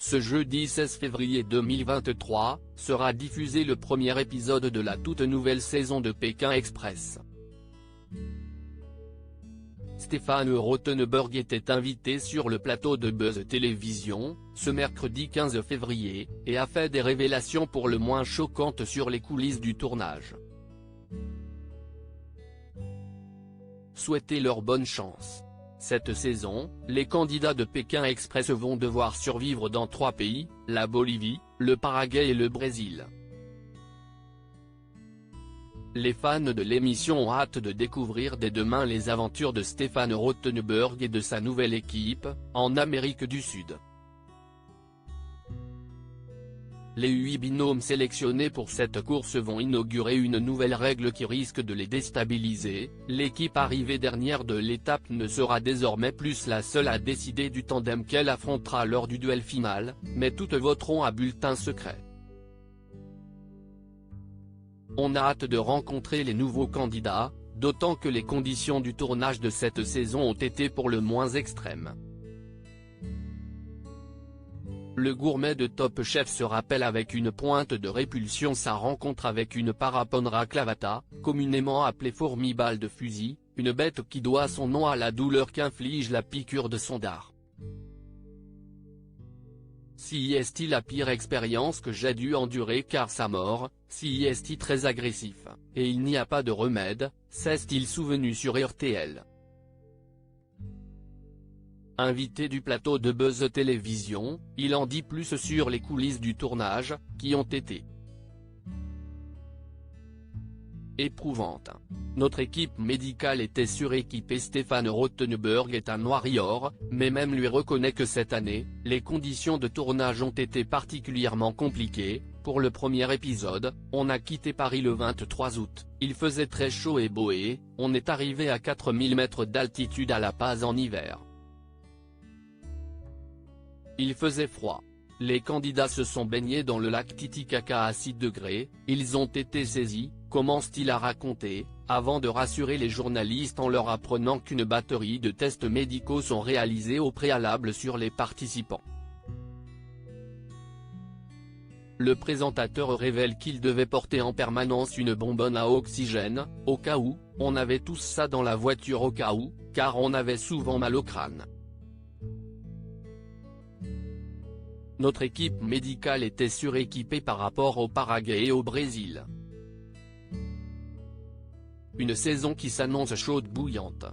Ce jeudi 16 février 2023, sera diffusé le premier épisode de la toute nouvelle saison de Pékin Express. Stéphane Rothenberg était invité sur le plateau de Buzz Télévision, ce mercredi 15 février, et a fait des révélations pour le moins choquantes sur les coulisses du tournage. Souhaitez leur bonne chance. Cette saison, les candidats de Pékin Express vont devoir survivre dans 3 pays, la Bolivie, le Paraguay et le Brésil. Les fans de l'émission ont hâte de découvrir dès demain les aventures de Stéphane Rothenberg et de sa nouvelle équipe, en Amérique du Sud. Les 8 binômes sélectionnés pour cette course vont inaugurer une nouvelle règle qui risque de les déstabiliser. L'équipe arrivée dernière de l'étape ne sera désormais plus la seule à décider du tandem qu'elle affrontera lors du duel final, mais toutes voteront à bulletin secret. On a hâte de rencontrer les nouveaux candidats, d'autant que les conditions du tournage de cette saison ont été pour le moins extrêmes. Le gourmet de Top Chef se rappelle avec une pointe de répulsion sa rencontre avec une Parapondra clavata, communément appelée fourmi-balle de fusil, une bête qui doit son nom à la douleur qu'inflige la piqûre de son dard. Si est-il la pire expérience que j'ai dû endurer car sa mort, si est-il très agressif, et il n'y a pas de remède, s'est-il souvenu sur RTL. Invité du plateau de Buzz Télévision, il en dit plus sur les coulisses du tournage, qui ont été éprouvantes. Notre équipe médicale était suréquipée. Stéphane Rothenberg est un warrior, mais même lui reconnaît que cette année, les conditions de tournage ont été particulièrement compliquées. Pour le premier épisode, on a quitté Paris le 23 août, il faisait très chaud et boé, on est arrivé à 4000 mètres d'altitude à La Paz en hiver. Il faisait froid. Les candidats se sont baignés dans le lac Titicaca à 6 degrés, ils ont été saisis, commence-t-il à raconter, avant de rassurer les journalistes en leur apprenant qu'une batterie de tests médicaux sont réalisés au préalable sur les participants. Le présentateur révèle qu'il devait porter en permanence une bonbonne à oxygène, au cas où, on avait tous ça dans la voiture au cas où, car on avait souvent mal au crâne. Notre équipe médicale était suréquipée par rapport au Paraguay et au Brésil. Une saison qui s'annonce chaude bouillante.